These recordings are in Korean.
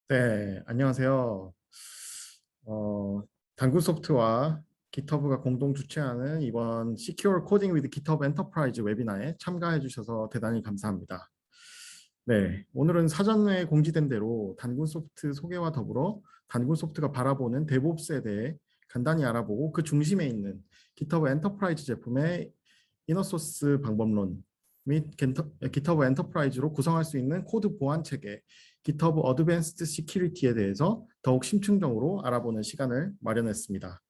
네, 안녕하세요. 어, 단군 소프트와 GitHub가 공동 주최하는 이번 Secure Coding with GitHub Enterprise 웨비나에 참가해 주셔서 대단히 감사합니다. 네, 오늘은 사전에 공지된 대로 단군 소프트 소개와 더불어 단군 소프트가 바라보는 데브옵스에 대해 간단히 알아보고 그 중심에 있는 GitHub 엔터프라이즈 제품의 이너소스 방법론 및 GitHub 엔터프라이즈로 구성할 수 있는 코드 보안 체계, GitHub 어드밴스드 시큐리티에 대해서 더욱 심층적으로 알아보는 시간을 마련했습니다.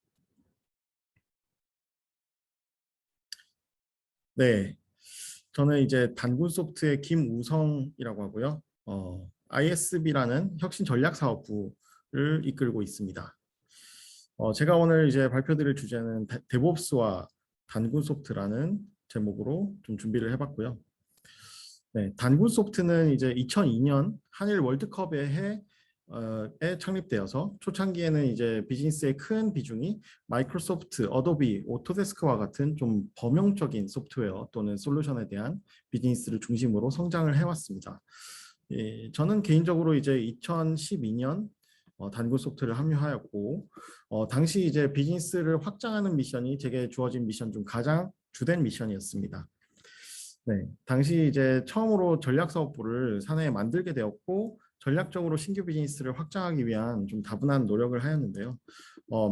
네, 저는 이제 단군 소프트의 김우성이라고 하고요. ISB라는 혁신 전략 사업부를 이끌고 있습니다. 제가 오늘 이제 발표드릴 주제는 데브옵스와 단군 소프트라는 제목으로 좀 준비를 해봤고요. 네, 단군 소프트는 이제 2002년 한일 월드컵에 창립되어서 초창기에는 이제 비즈니스의 큰 비중이 마이크로소프트, 어도비, 오토데스크와 같은 좀 범용적인 소프트웨어 또는 솔루션에 대한 비즈니스를 중심으로 성장을 해왔습니다. 예, 저는 개인적으로 이제 2012년 단군 소프트를 합류하였고 당시 이제 비즈니스를 확장하는 미션이 제게 주어진 미션 중 가장 주된 미션이었습니다. 네, 당시 이제 처음으로 전략사업부를 사내에 만들게 되었고 전략적으로 신규 비즈니스를 확장하기 위한 좀 다분한 노력을 하였는데요.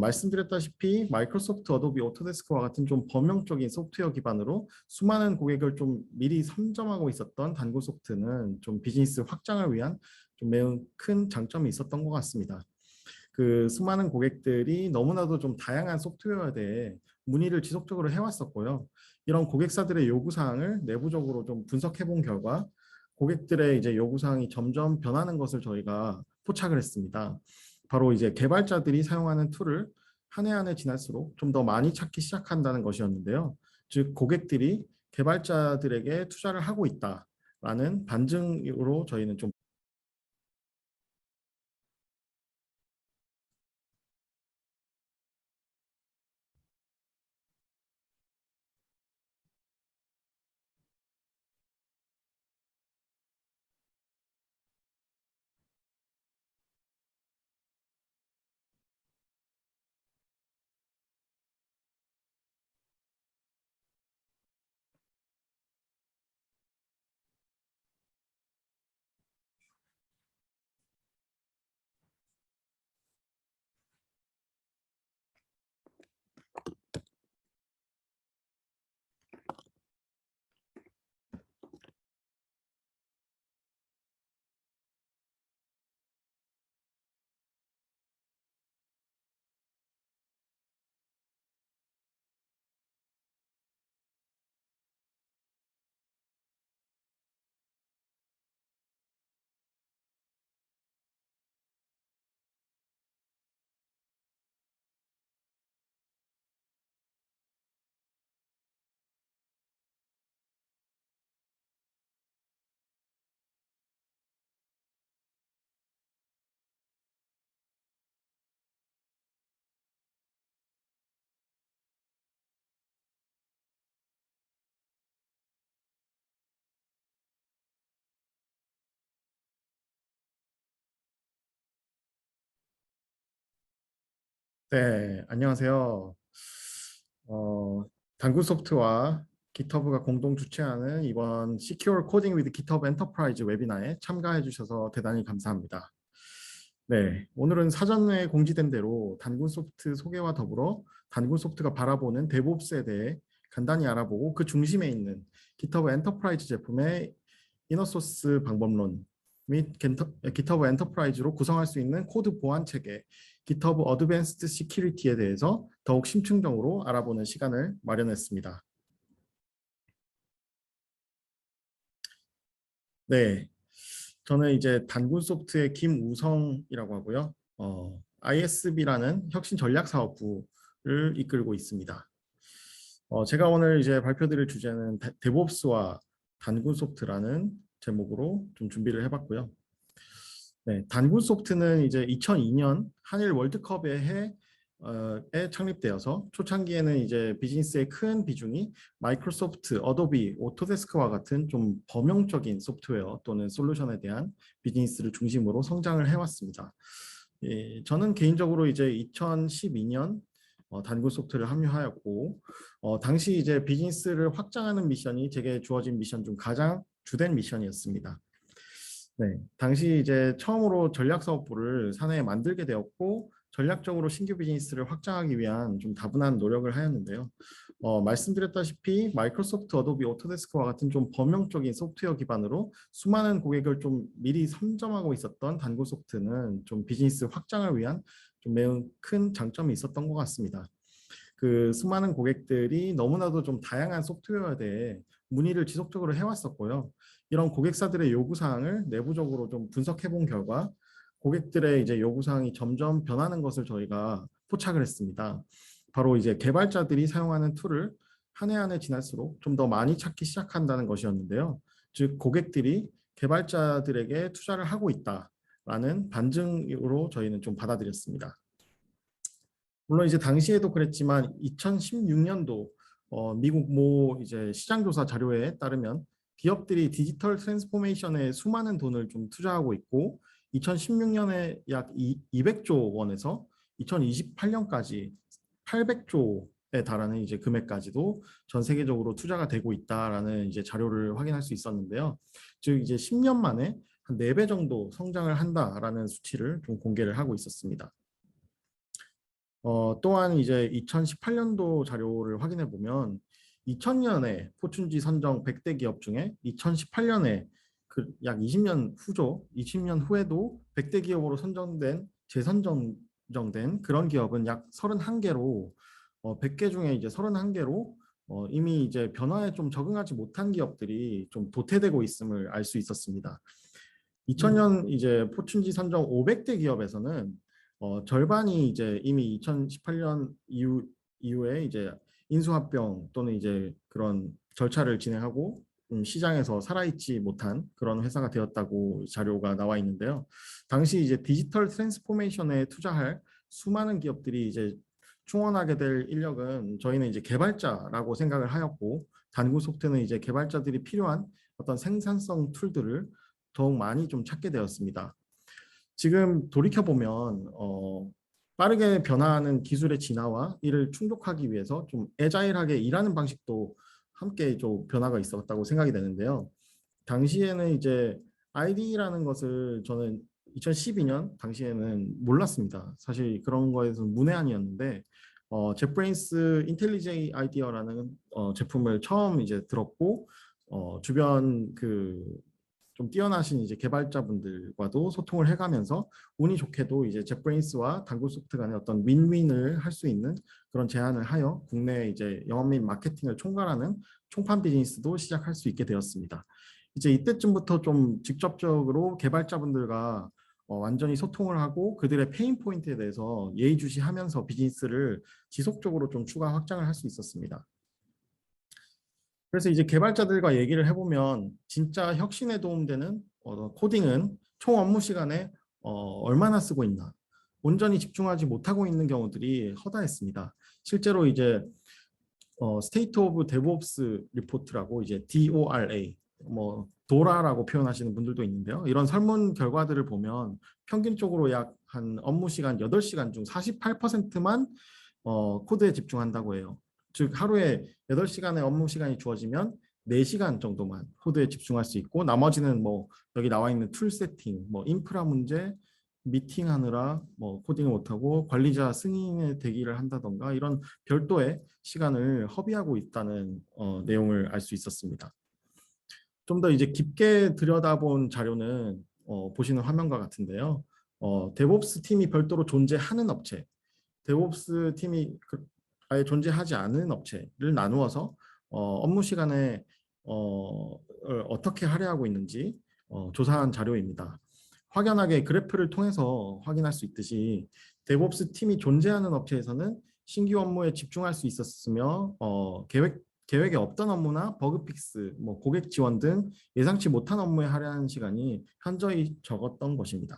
말씀드렸다시피 마이크로소프트, 어도비, 오토데스크와 같은 좀 범용적인 소프트웨어 기반으로 수많은 고객을 좀 미리 선점하고 있었던 단고 소프트는 좀 비즈니스 확장을 위한 좀 매우 큰 장점이 있었던 것 같습니다. 그 수많은 고객들이 너무나도 좀 다양한 소프트웨어에 대해 문의를 지속적으로 해왔었고요. 이런 고객사들의 요구사항을 내부적으로 좀 분석해 본 결과 고객들의 이제 요구사항이 점점 변하는 것을 저희가 포착을 했습니다. 바로 이제 개발자들이 사용하는 툴을 한 해 한 해 지날수록 좀 더 많이 찾기 시작한다는 것이었는데요. 즉 고객들이 개발자들에게 투자를 하고 있다라는 반증으로 저희는 좀 네, 안녕하세요. 단군 소프트와 GitHub가 공동 주최하는 이번 Secure Coding with GitHub Enterprise 웨비나에 참가해 주셔서 대단히 감사합니다. 네, 오늘은 사전에 공지된 대로 단군 소프트 소개와 더불어 단군 소프트가 바라보는 데브옵스에 대해 간단히 알아보고 그 중심에 있는 GitHub 엔터프라이즈 제품의 이너소스 방법론 및 GitHub 엔터프라이즈로 구성할 수 있는 코드 보안 체계, GitHub 어드밴스드 시큐리티에 대해서 더욱 심층적으로 알아보는 시간을 마련했습니다. 네, 저는 이제 단군 소프트의 김우성이라고 하고요. ISB라는 혁신 전략 사업부를 이끌고 있습니다. 제가 오늘 이제 발표드릴 주제는 데브옵스와 단군 소프트라는 제목으로 좀 준비를 해봤고요. 네, 단군 소프트는 이제 2002년 한일 월드컵에 에 창립되어서 초창기에는 이제 비즈니스의 큰 비중이 마이크로소프트, 어도비, 오토데스크와 같은 좀 범용적인 소프트웨어 또는 솔루션에 대한 비즈니스를 중심으로 성장을 해왔습니다. 예, 저는 개인적으로 이제 2012년 단군 소프트를 합류하였고 당시 이제 비즈니스를 확장하는 미션이 제게 주어진 미션 중 가장 주된 미션이었습니다. 네, 당시 이제 처음으로 전략사업부를 사내에 만들게 되었고 전략적으로 신규 비즈니스를 확장하기 위한 좀 다분한 노력을 하였는데요. 말씀드렸다시피 마이크로소프트, 어도비, 오토데스크와 같은 좀 범용적인 소프트웨어 기반으로 수많은 고객을 좀 미리 선점하고 있었던 단고소프트는 좀 비즈니스 확장을 위한 좀 매우 큰 장점이 있었던 것 같습니다. 그 수많은 고객들이 너무나도 좀 다양한 소프트웨어에 대해 문의를 지속적으로 해왔었고요. 이런 고객사들의 요구사항을 내부적으로 좀 분석해 본 결과 고객들의 이제 요구사항이 점점 변하는 것을 저희가 포착을 했습니다. 바로 이제 개발자들이 사용하는 툴을 한 해 한 해 지날수록 좀 더 많이 찾기 시작한다는 것이었는데요. 즉 고객들이 개발자들에게 투자를 하고 있다라는 반증으로 저희는 좀 받아들였습니다. 물론 이제 당시에도 그랬지만 2016년도 미국 모 이제 시장조사 자료에 따르면 기업들이 디지털 트랜스포메이션에 수많은 돈을 좀 투자하고 있고 2016년에 약 200조 원에서 2028년까지 800조에 달하는 이제 금액까지도 전 세계적으로 투자가 되고 있다라는 이제 자료를 확인할 수 있었는데요. 즉 이제 10년 만에 한 4배 정도 성장을 한다라는 수치를 좀 공개를 하고 있었습니다. 또한 이제 2018년도 자료를 확인해 보면 2000년에 포춘지 선정 100대 기업 중에 2018년에 그 약 20년 후죠. 20년 후에도 100대 기업으로 선정된 재선정된 그런 기업은 약 31개로 100개 중에 이제 31개로 이미 이제 변화에 좀 적응하지 못한 기업들이 좀 도태되고 있음을 알 수 있었습니다. 2000년 이제 포춘지 선정 500대 기업에서는 절반이 이제 이미 2018년 이후에 이제 인수합병 또는 이제 그런 절차를 진행하고 시장에서 살아있지 못한 그런 회사가 되었다고 자료가 나와 있는데요. 당시 이제 디지털 트랜스포메이션에 투자할 수많은 기업들이 이제 충원하게 될 인력은 저희는 이제 개발자라고 생각을 하였고 단구 소프트는 이제 개발자들이 필요한 어떤 생산성 툴들을 더욱 많이 좀 찾게 되었습니다. 지금 돌이켜보면 빠르게 변화하는 기술의 진화와 이를 충족하기 위해서 좀 애자일하게 일하는 방식도 함께 좀 변화가 있었다고 생각이 되는데요. 당시에는 이제 ID라는 것을 저는 2012년 당시에는 몰랐습니다. 사실 그런 거에서 문외한이었는데 제프레인스 인텔리제이 아이디어라는 제품을 처음 이제 들었고 주변 그 좀 뛰어나신 이제 개발자분들과도 소통을 해가면서 운이 좋게도 이제 젯브레인스와 당구소프트 간의 어떤 윈윈을 할 수 있는 그런 제안을 하여 국내 이제 영업 및 마케팅을 총괄하는 총판 비즈니스도 시작할 수 있게 되었습니다. 이제 이때쯤부터 좀 직접적으로 개발자분들과 완전히 소통을 하고 그들의 페인 포인트에 대해서 예의주시하면서 비즈니스를 지속적으로 좀 추가 확장을 할 수 있었습니다. 그래서 이제 개발자들과 얘기를 해보면 진짜 혁신에 도움되는 코딩은 총 업무 시간에 얼마나 쓰고 있나 온전히 집중하지 못하고 있는 경우들이 허다했습니다. 실제로 이제 스테이트 오브 데브옵스 리포트라고 이제 DORA 뭐 도라라고 표현하시는 분들도 있는데요. 이런 설문 결과들을 보면 평균적으로 약 한 업무 시간 8시간 중 48%만 코드에 집중한다고 해요. 즉 하루에 8시간의 업무 시간이 주어지면 4시간 정도만 코드에 집중할 수 있고 나머지는 뭐 여기 나와 있는 툴 세팅, 뭐 인프라 문제, 미팅하느라 뭐 코딩을 못하고 관리자 승인의 대기를 한다던가 이런 별도의 시간을 허비하고 있다는 내용을 알 수 있었습니다. 좀 더 이제 깊게 들여다본 자료는 보시는 화면과 같은데요. 데브옵스 팀이 별도로 존재하는 업체, 데브옵스 팀이 아예 존재하지 않은 업체를 나누어서 업무 시간에 어떻게 할애하고 있는지 조사한 자료입니다. 확연하게 그래프를 통해서 확인할 수 있듯이 데브옵스 팀이 존재하는 업체에서는 신규 업무에 집중할 수 있었으며 계획에 없던 업무나 버그 픽스, 뭐 고객 지원 등 예상치 못한 업무에 할애하는 시간이 현저히 적었던 것입니다.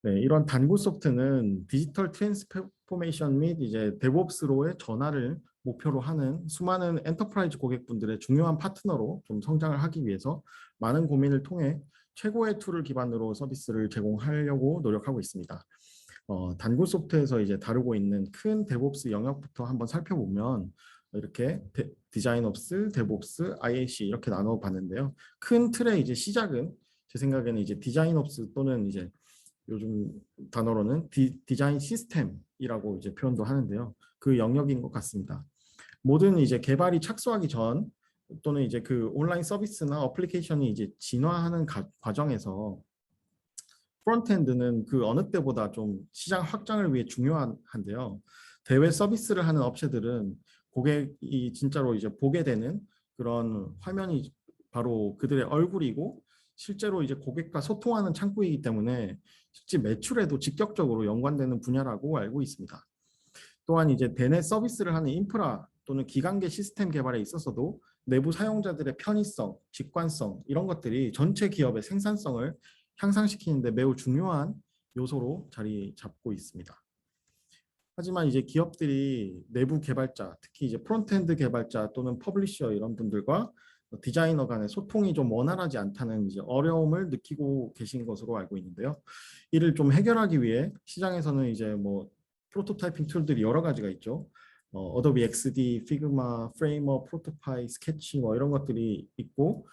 네, 이런 단구 소프트는 디지털 트랜스포메이션 및 이제 데브옵스로의 전환을 목표로 하는 수많은 엔터프라이즈 고객분들의 중요한 파트너로 좀 성장을 하기 위해서 많은 고민을 통해 최고의 툴을 기반으로 서비스를 제공하려고 노력하고 있습니다. 단구 소프트에서 이제 다루고 있는 큰 데브옵스 영역부터 한번 살펴보면 이렇게 디자인옵스, 데브옵스, IAC 이렇게 나눠 봤는데요. 큰 틀의 이제 시작은 제 생각에는 이제 디자인옵스 또는 이제 요즘 단어로는 디자인 시스템이라고 이제 표현도 하는데요. 그 영역인 것 같습니다. 모든 이제 개발이 착수하기 전 또는 이제 그 온라인 서비스나 어플리케이션이 이제 진화하는 과정에서 프론트엔드는 그 어느 때보다 좀 시장 확장을 위해 중요한데요. 대외 서비스를 하는 업체들은 고객이 진짜로 이제 보게 되는 그런 화면이 바로 그들의 얼굴이고 실제로 이제 고객과 소통하는 창구이기 때문에 실제 매출에도 직접적으로 연관되는 분야라고 알고 있습니다. 또한 이제 대내 서비스를 하는 인프라 또는 기관계 시스템 개발에 있어서도 내부 사용자들의 편의성, 직관성 이런 것들이 전체 기업의 생산성을 향상시키는 데 매우 중요한 요소로 자리 잡고 있습니다. 하지만 이제 기업들이 내부 개발자, 특히 이제 프론트엔드 개발자 또는 퍼블리셔 이런 분들과 디자이너 간의 소통이 좀 원활하지 않다는 이제 어려움을 느끼고 계신 것으로 알고 있는데요. 이를 좀 해결하기 위해 시장에서는 이제 뭐 프로토타이핑 툴들이 여러 가지가 있죠. 어도비 XD, 피그마, 프레이머, 프로토파이, 스케치 뭐 이런 것들이 있고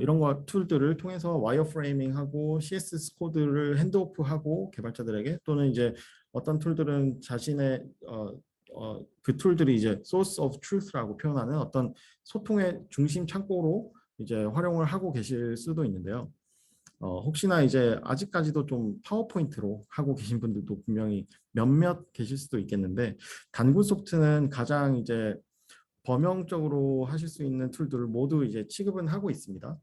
이런 툴들을 통해서 와이어프레이밍하고 CSS 코드를 핸드오프하고 개발자들에게 또는 이제 어떤 툴들은 자신의 그 툴들이 이제 source of truth라고 표현하는 어떤 소통의 중심 창고로 이제 활용을 하고 계실 수도 있는데요. 혹시나 이제 아직까지도 좀 파워포인트로 하고 계신 분들도 분명히 몇몇 계실 수도 있겠는데 단군 소프트는 가장 이제 범용적으로 하실 수 있는 툴들을 모두 이제 취급은 하고 있습니다.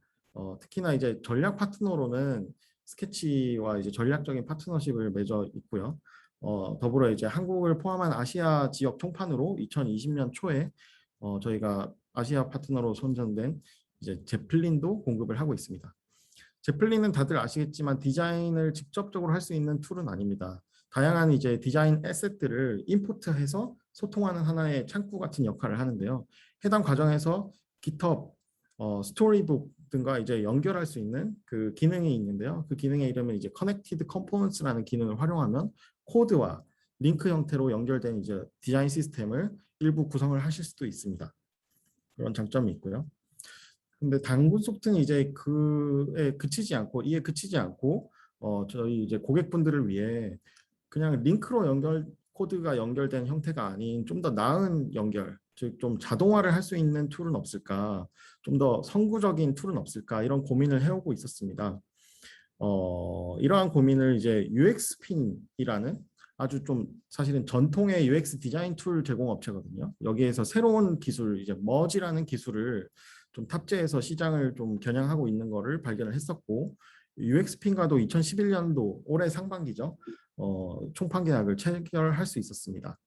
특히나 이제 전략 파트너로는 스케치와 이제 전략적인 파트너십을 맺어 있고요. 더불어 이제 한국을 포함한 아시아 지역 총판으로 2020년 초에 저희가 아시아 파트너로 선정된 이제 제플린도 공급을 하고 있습니다. 제플린은 다들 아시겠지만 디자인을 직접적으로 할 수 있는 툴은 아닙니다. 다양한 이제 디자인 에셋들을 임포트해서 소통하는 하나의 창구 같은 역할을 하는데요. 해당 과정에서 GitHub, 스토리북 등과 이제 연결할 수 있는 그 기능이 있는데요. 그 기능의 이름은 이제 Connected Components라는 기능을 활용하면 코드와 링크 형태로 연결된 이제 디자인 시스템을 일부 구성을 하실 수도 있습니다. 그런 장점이 있고요. 근데 단군 소프트는 이제 그에 그치지 않고 이에 그치지 않고 저희 이제 고객분들을 위해 그냥 링크로 연결 코드가 연결된 형태가 아닌 좀 더 나은 연결, 즉 좀 자동화를 할 수 있는 툴은 없을까, 좀 더 선구적인 툴은 없을까 이런 고민을 해오고 있었습니다. 이러한 고민을 이제 UX핀이라는 아주 좀 사실은 전통의 UX 디자인 툴 제공 업체거든요. 여기에서 새로운 기술, 이제 머지라는 기술을 좀 탑재해서 시장을 좀 겨냥하고 있는 거를 발견을 했었고 UX핀과도 2011년도 올해 상반기죠. 총판 계약을 체결할 수 있었습니다.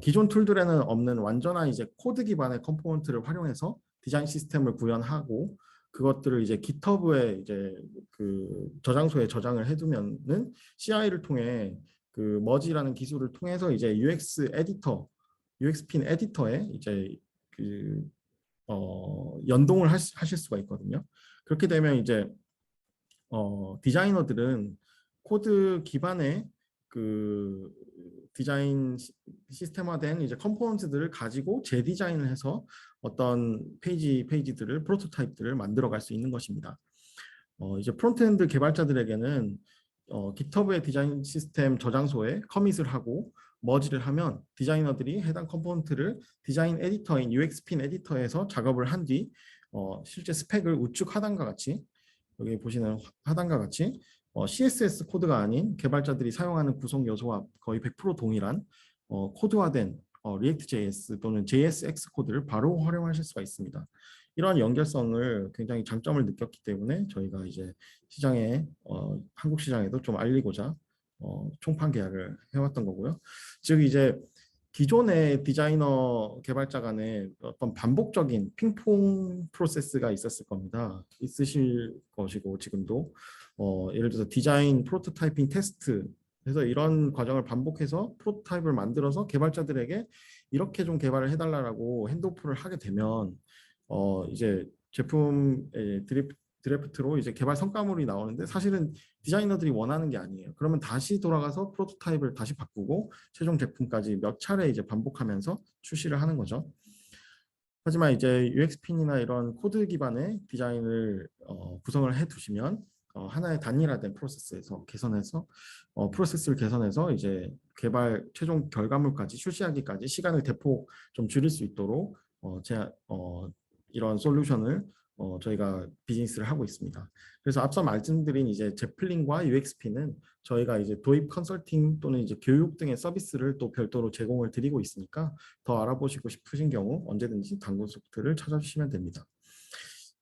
기존 툴들에는 없는 완전한 이제 코드 기반의 컴포넌트를 활용해서 디자인 시스템을 구현하고 그것들을 이제 GitHub에 이제 그 저장소에 저장을 해두면은 CI를 통해 그 머지라는 기술을 통해서 이제 UX 에디터, UX핀 에디터에 이제 그 연동을 하실 수가 있거든요. 그렇게 되면 이제 디자이너들은 코드 기반의 그 디자인 시스템화된 이제 컴포넌트들을 가지고 재디자인을 해서 어떤 페이지들을 프로토타입들을 만들어 갈 수 있는 것입니다. 이제 프론트엔드 개발자들에게는 GitHub의 디자인 시스템 저장소에 커밋을 하고 머지를 하면 디자이너들이 해당 컴포넌트를 디자인 에디터인 UX핀 에디터에서 작업을 한 뒤 실제 스펙을 우측 하단과 같이 여기 보시는 하단과 같이 CSS 코드가 아닌 개발자들이 사용하는 구성 요소와 거의 100% 동일한 코드화된 React.js 또는 JSX 코드를 바로 활용하실 수가 있습니다. 이러한 연결성을 굉장히 장점을 느꼈기 때문에 저희가 이제 시장에 한국 시장에도 좀 알리고자 총판 계약을 해왔던 거고요. 즉 이제 기존의 디자이너 개발자 간에 어떤 반복적인 핑퐁 프로세스가 있었을 겁니다. 있으실 것이고 지금도 예를 들어서 디자인, 프로토타이핑, 테스트 그래서 이런 과정을 반복해서 프로토타입을 만들어서 개발자들에게 이렇게 좀 개발을 해달라고 핸드오프를 하게 되면 이제 제품 드래프트로 이제 개발 성과물이 나오는데 사실은 디자이너들이 원하는 게 아니에요. 그러면 다시 돌아가서 프로토타입을 다시 바꾸고 최종 제품까지 몇 차례 이제 반복하면서 출시를 하는 거죠. 하지만 이제 UX핀이나 이런 코드 기반의 디자인을 구성을 해 두시면 하나의 단일화된 프로세스에서 개선해서 프로세스를 개선해서 이제 개발 최종 결과물까지 출시하기까지 시간을 대폭 좀 줄일 수 있도록 이런 솔루션을 저희가 비즈니스를 하고 있습니다. 그래서 앞서 말씀드린 이제 제플린과 UXP는 저희가 이제 도입 컨설팅 또는 이제 교육 등의 서비스를 또 별도로 제공을 드리고 있으니까 더 알아보시고 싶으신 경우 언제든지 단군 소프트를 찾아주시면 됩니다.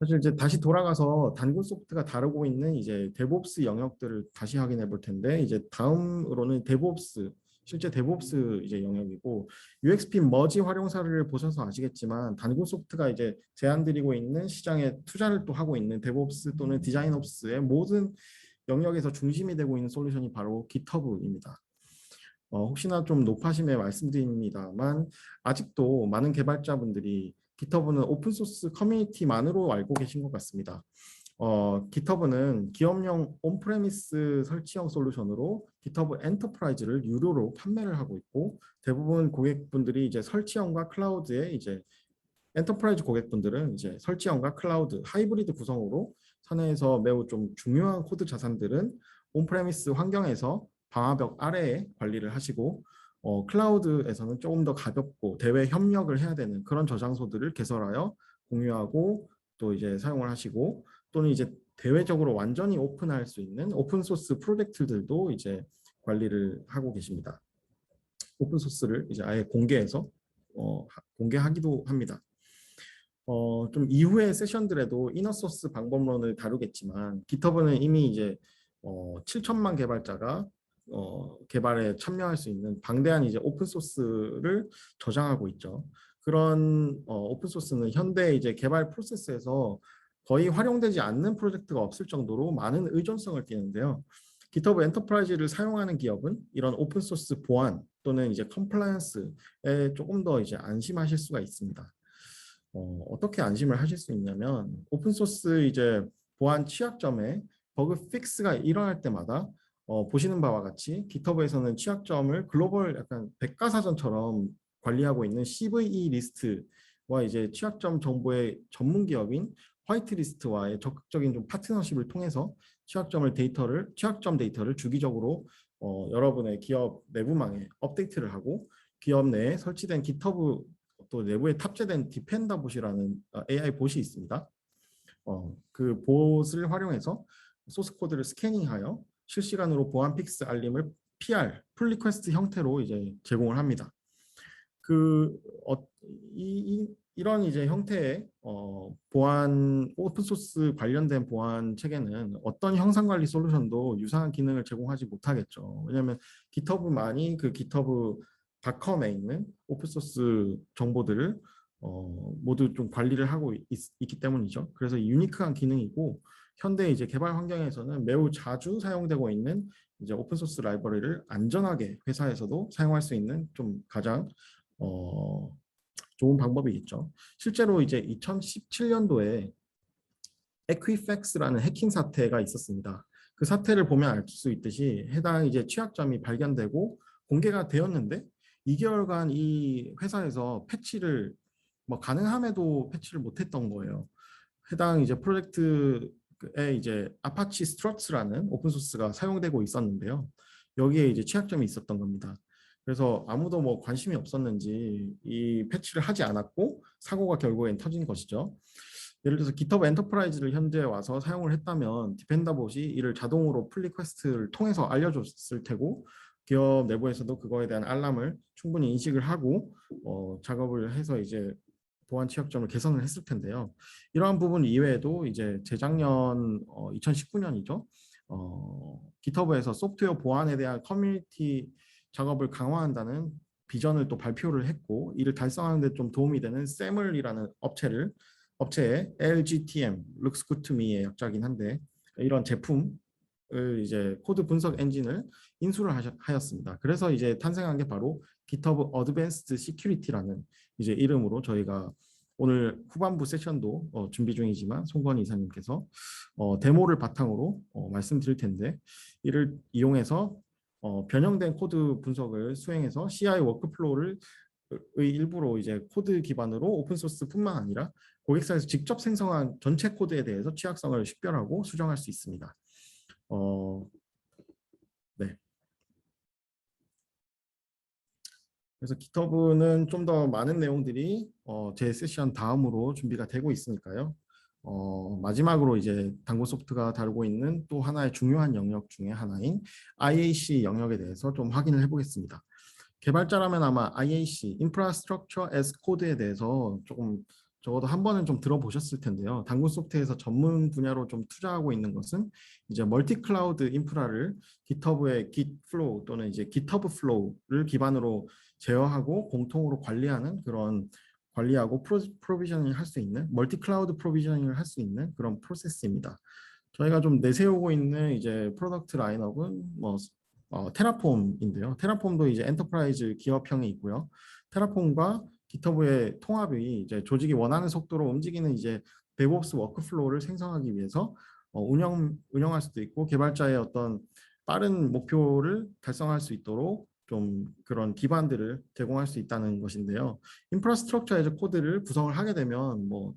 사실 이제 다시 돌아가서 단군 소프트가 다루고 있는 이제 데브옵스 영역들을 다시 확인해 볼 텐데 이제 다음으로는 데브옵스 실제 데브옵스 이제 영역이고 UXP 머지 활용사를 보셔서 아시겠지만 단군 소프트가 이제 제안드리고 있는 시장에 투자를 또 하고 있는 데브옵스 또는 디자인옵스의 모든 영역에서 중심이 되고 있는 솔루션이 바로 GitHub입니다. 혹시나 좀 높아심에 말씀드립니다만 아직도 많은 개발자분들이 GitHub는 오픈소스 커뮤니티만으로 알고 계신 것 같습니다. GitHub는 기업용 온프레미스 설치형 솔루션으로 GitHub 엔터프라이즈를 유료로 판매를 하고 있고 대부분 고객분들이 이제 설치형과 클라우드에 이제 엔터프라이즈 고객분들은 이제 설치형과 클라우드 하이브리드 구성으로 사내에서 매우 좀 중요한 코드 자산들은 온프레미스 환경에서 방화벽 아래에 관리를 하시고 클라우드에서는 조금 더 가볍고 대외 협력을 해야 되는 그런 저장소들을 개설하여 공유하고 또 이제 사용을 하시고 또는 이제 대외적으로 완전히 오픈할 수 있는 오픈 소스 프로젝트들도 이제 관리를 하고 계십니다. 오픈 소스를 이제 아예 공개해서 공개하기도 합니다. 좀 이후의 세션들에도 이너소스 방법론을 다루겠지만 GitHub는 이미 이제 7천만 개발자가 개발에 참여할 수 있는 방대한 이제 오픈 소스를 저장하고 있죠. 그런 오픈 소스는 현대 이제 개발 프로세스에서 거의 활용되지 않는 프로젝트가 없을 정도로 많은 의존성을 띠는데요. GitHub 엔터프라이즈를 사용하는 기업은 이런 오픈 소스 보안 또는 이제 컴플라이언스에 조금 더 이제 안심하실 수가 있습니다. 어떻게 안심을 하실 수 있냐면 오픈소스 이제 보안 취약점에 버그 픽스가 일어날 때마다 보시는 바와 같이 GitHub에서는 취약점을 글로벌 약간 백과사전처럼 관리하고 있는 CVE 리스트와 이제 취약점 정보의 전문 기업인 화이트리스트와의 적극적인 좀 파트너십을 통해서 취약점 데이터를 주기적으로 여러분의 기업 내부망에 업데이트를 하고 기업 내에 설치된 GitHub 또 내부에 탑재된 디펜더 봇이라는 AI 봇이 있습니다. 그 봇을 활용해서 소스 코드를 스캐닝하여 실시간으로 보안 픽스 알림을 PR, 풀 리퀘스트 형태로 이제 제공을 합니다. 이런 이제 형태의 보안 오픈 소스 관련된 보안 체계는 어떤 형상 관리 솔루션도 유사한 기능을 제공하지 못하겠죠. 왜냐하면 GitHub만이 그 GitHub.com에 있는 오픈소스 정보들을 모두 좀 관리를 하고 있기 때문이죠. 그래서 유니크한 기능이고 현대 이제 개발 환경에서는 매우 자주 사용되고 있는 이제 오픈소스 라이브러리를 안전하게 회사에서도 사용할 수 있는 좀 가장 좋은 방법이겠죠. 실제로 이제 2017년도에 에퀴팩스라는 해킹 사태가 있었습니다. 그 사태를 보면 알 수 있듯이 해당 이제 취약점이 발견되고 공개가 되었는데 2개월간 이 회사에서 패치를 뭐 가능함에도 패치를 못했던 거예요. 해당 이제 프로젝트에 이제 아파치 스트럭스라는 오픈 소스가 사용되고 있었는데요. 여기에 이제 취약점이 있었던 겁니다. 그래서 아무도 뭐 관심이 없었는지 이 패치를 하지 않았고 사고가 결국엔 터진 것이죠. 예를 들어서 GitHub 엔터프라이즈를 현재 와서 사용을 했다면 디펜더봇이 이를 자동으로 풀 리퀘스트를 통해서 알려줬을 테고 기업 내부에서도 그거에 대한 알람을 충분히 인식을 하고 작업을 해서 이제 보안 취약점을 개선을 했을 텐데요. 이러한 부분 이외에도 이제 재작년 2019년이죠. GitHub에서 소프트웨어 보안에 대한 커뮤니티 작업을 강화한다는 비전을 또 발표를 했고 이를 달성하는 데 좀 도움이 되는 SAML이라는 업체의 LGTM, Looks Good to Me의 약자긴 한데 이런 제품 이제 코드 분석 엔진을 인수를 하였습니다. 그래서 이제 탄생한 게 바로 GitHub Advanced Security라는 이제 이름으로 저희가 오늘 후반부 세션도 준비 중이지만 송건희 이사님께서 데모를 바탕으로 말씀드릴 텐데 이를 이용해서 변형된 코드 분석을 수행해서 CI 워크플로우를 일부로 이제 코드 기반으로 오픈소스뿐만 아니라 고객사에서 직접 생성한 전체 코드에 대해서 취약성을 식별하고 수정할 수 있습니다. 네. 그래서 GitHub는 좀 더 많은 내용들이 제 세션 다음으로 준비가 되고 있으니까요. 마지막으로 이제 당구소프트가 다루고 있는 또 하나의 중요한 영역 중에 하나인 IAC 영역에 대해서 좀 확인을 해보겠습니다. 개발자라면 아마 IAC, Infrastructure as Code에 대해서 조금 적어도 한 번은 좀 들어보셨을 텐데요. 당구소프트에서 전문 분야로 좀 투자하고 있는 것은 이제 멀티 클라우드 인프라를 GitHub의 Gitflow 또는 이제 GitHub Flow를 기반으로 제어하고 공통으로 관리하는 그런 관리하고 프로비저닝을 할 수 있는 멀티 클라우드 프로비저닝을 할 수 있는 그런 프로세스입니다. 저희가 좀 내세우고 있는 이제 프로덕트 라인업은 뭐 테라폼인데요. 테라폼도 이제 엔터프라이즈 기업형이 있고요. 테라폼과 GitHub의 통합이 이제 조직이 원하는 속도로 움직이는 이제 DevOps 워크플로우를 생성하기 위해서 운영할 수도 있고 개발자의 어떤 빠른 목표를 달성할 수 있도록 좀 그런 기반들을 제공할 수 있다는 것인데요. 인프라스트럭처 에즈 코드를 구성을 하게 되면 뭐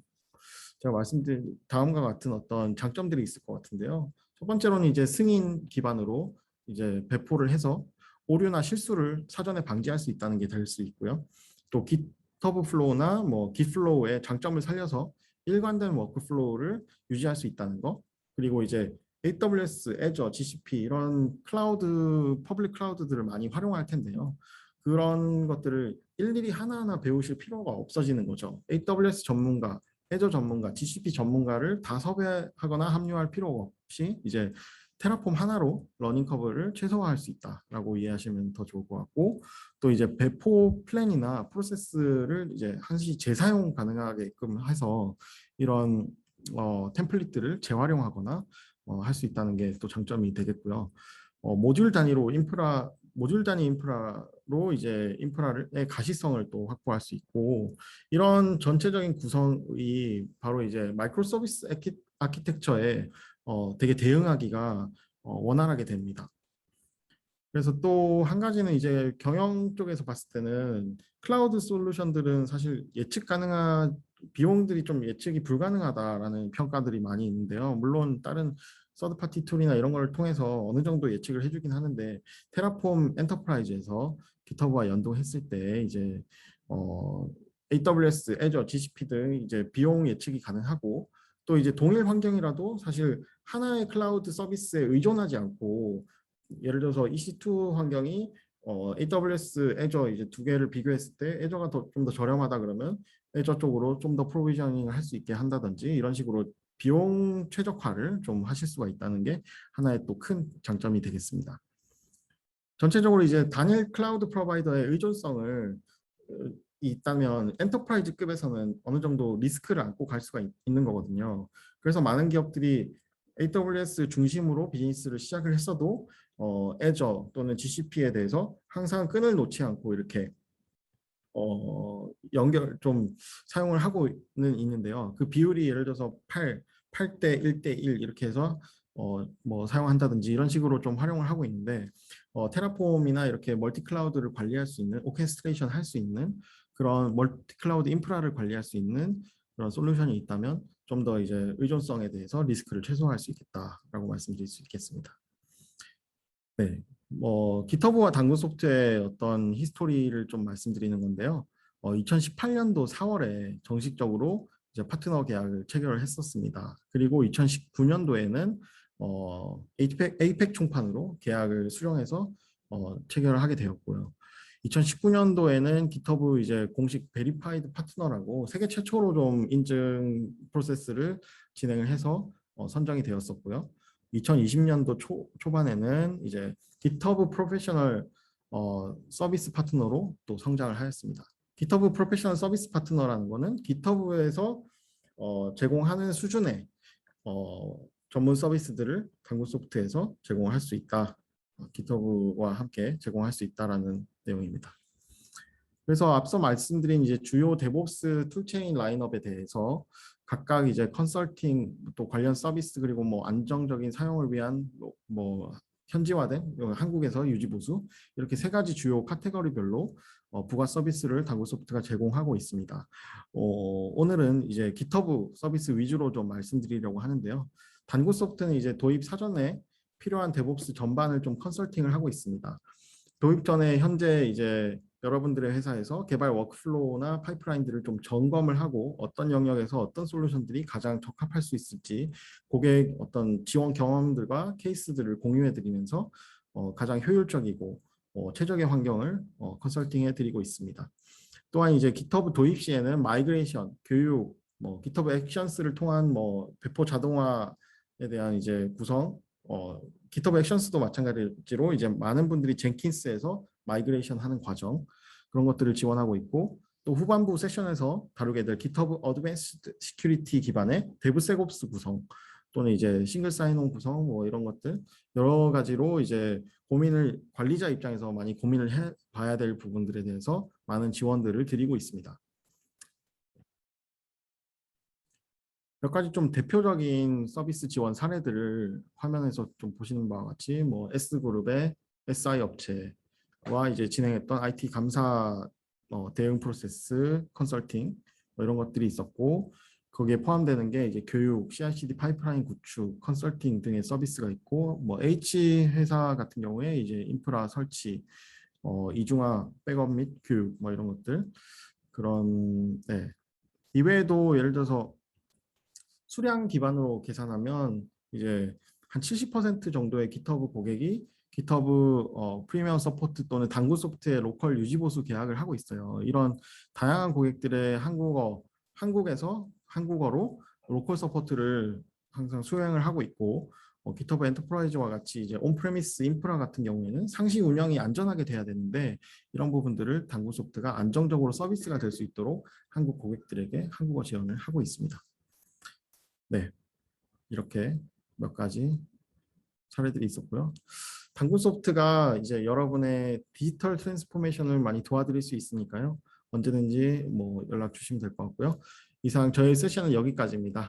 제가 말씀드린 다음과 같은 어떤 장점들이 있을 것 같은데요. 첫 번째로는 이제 승인 기반으로 이제 배포를 해서 오류나 실수를 사전에 방지할 수 있다는 게 될 수 있고요. 또 GitHub 플로우나 뭐 Gitflow의 장점을 살려서 일관된 워크플로우를 유지할 수 있다는 거. 그리고 이제 AWS, Azure, GCP 이런 클라우드, 퍼블릭 클라우드들을 많이 활용할 텐데요. 그런 것들을 일일이 하나하나 배우실 필요가 없어지는 거죠. AWS 전문가, Azure 전문가, GCP 전문가를 다 섭외하거나 합류할 필요 없이 이제 테라폼 하나로 러닝 커브를 최소화할 수 있다라고 이해하시면 더 좋을 것 같고 또 이제 배포 플랜이나 프로세스를 이제 한시 재사용 가능하게끔 해서 이런 템플릿들을 재활용하거나 할 수 있다는 게 또 장점이 되겠고요. 모듈 단위 인프라로 이제 인프라의 가시성을 또 확보할 수 있고 이런 전체적인 구성이 바로 이제 마이크로 서비스 아키텍처에 되게 대응하기가 원활하게 됩니다. 그래서 또 한 가지는 이제 경영 쪽에서 봤을 때는 클라우드 솔루션들은 사실 예측 가능한 비용들이 좀 예측이 불가능하다라는 평가들이 많이 있는데요. 물론 다른 서드파티 툴이나 이런 걸 통해서 어느 정도 예측을 해주긴 하는데 테라폼 엔터프라이즈에서 GitHub와 연동했을 때 이제 AWS, Azure, GCP 등 이제 비용 예측이 가능하고 또 이제 동일 환경이라도 사실 하나의 클라우드 서비스에 의존하지 않고 예를 들어서 EC2 환경이 AWS, Azure 이제 두 개를 비교했을 때 Azure가 좀 더 저렴하다 그러면 Azure 쪽으로 좀 더 프로비저닝을 할 수 있게 한다든지 이런 식으로 비용 최적화를 좀 하실 수가 있다는 게 하나의 또 큰 장점이 되겠습니다. 전체적으로 이제 단일 클라우드 프로바이더의 의존성을 있다면 엔터프라이즈급에서는 어느 정도 리스크를 안고 갈 수가 있는 거거든요. 그래서 많은 기업들이 AWS 중심으로 비즈니스를 시작을 했어도 Azure 또는 GCP에 대해서 항상 끈을 놓지 않고 이렇게 연결 좀 사용을 하고는 있는데요. 그 비율이 예를 들어서 8대 1대 1 이렇게 해서 뭐 사용한다든지 이런 식으로 좀 활용을 하고 있는데 테라폼이나 이렇게 멀티 클라우드를 관리할 수 있는 오케스트레이션 할 수 있는 그런 멀티 클라우드 인프라를 관리할 수 있는 그런 솔루션이 있다면 좀 더 이제 의존성에 대해서 리스크를 최소화할 수 있겠다라고 말씀드릴 수 있겠습니다. 네, 뭐 GitHub와 당근 소프트의 어떤 히스토리를 좀 말씀드리는 건데요. 2018년도 4월에 정식적으로 이제 파트너 계약을 체결을 했었습니다. 그리고 2019년도에는 에이펙 총판으로 계약을 수령해서 체결을 하게 되었고요. 2019년도에는 GitHub 이제 공식 베리파이드 파트너라고 세계 최초로 좀 인증 프로세스를 진행을 해서 선정이 되었었고요. 2020년도 초반에는 이제 GitHub 프로페셔널 서비스 파트너로 또 성장을 하였습니다. GitHub 프로페셔널 서비스 파트너라는 거는 GitHub에서 제공하는 수준의 전문 서비스들을 당군소프트에서 제공할 수 있다. GitHub와 함께 제공할 수 있다라는 내용입니다. 그래서 앞서 말씀드린 이제 주요 데브옵스 툴체인 라인업에 대해서 각각 이제 컨설팅 또 관련 서비스 그리고 뭐 안정적인 사용을 위한 뭐 현지화된 한국에서 유지 보수 이렇게 세 가지 주요 카테고리별로 부가 서비스를 당구소프트가 제공하고 있습니다. 오늘은 이제 GitHub 서비스 위주로 좀 말씀드리려고 하는데요. 당구소프트는 이제 도입 사전에 필요한 데브옵스 전반을 좀 컨설팅을 하고 있습니다. 도입 전에 현재 이제 여러분들의 회사에서 개발 워크플로우나 파이프라인들을 좀 점검을 하고 어떤 영역에서 어떤 솔루션들이 가장 적합할 수 있을지 고객 어떤 지원 경험들과 케이스들을 공유해 드리면서 가장 효율적이고 최적의 환경을 컨설팅해 드리고 있습니다. 또한 이제 GitHub 도입 시에는 마이그레이션, 교육, 뭐 GitHub 액션스를 통한 뭐 배포 자동화에 대한 이제 구성, GitHub 액션스도 마찬가지로 이제 많은 분들이 젠킨스에서 마이그레이션 하는 과정 그런 것들을 지원하고 있고 또 후반부 세션에서 다루게 될 GitHub 어드밴스드 시큐리티 기반의 데브세곱스 구성 또는 이제 싱글 사인온 구성 뭐 이런 것들 여러 가지로 이제 고민을 관리자 입장에서 많이 고민을 해봐야 될 부분들에 대해서 많은 지원들을 드리고 있습니다. 몇 가지 좀 대표적인 서비스 지원 사례들을 화면에서 좀 보시는 바와 같이 뭐 S그룹의 SI 업체와 이제 진행했던 IT 감사 대응 프로세스 컨설팅 뭐 이런 것들이 있었고 거기에 포함되는 게 이제 교육, CI/CD 파이프라인 구축, 컨설팅 등의 서비스가 있고 뭐 H 회사 같은 경우에 이제 인프라 설치, 이중화 백업 및 교육 뭐 이런 것들 그런 네. 이외에도 예를 들어서 수량 기반으로 계산하면 이제 한 70% 정도의 GitHub 고객이 GitHub 프리미엄 서포트 또는 당구 소프트의 로컬 유지 보수 계약을 하고 있어요. 이런 다양한 고객들의 한국에서 한국어로 로컬 서포트를 항상 수행을 하고 있고 GitHub 엔터프라이즈와 같이 이제 온프레미스 인프라 같은 경우에는 상시 운영이 안전하게 돼야 되는데 이런 부분들을 당구 소프트가 안정적으로 서비스가 될 수 있도록 한국 고객들에게 한국어 지원을 하고 있습니다. 네, 이렇게 몇 가지 사례들이 있었고요. 당근소프트가 이제 여러분의 디지털 트랜스포메이션을 많이 도와드릴 수 있으니까요. 언제든지 뭐 연락 주시면 될 것 같고요. 이상 저희 세션은 여기까지입니다.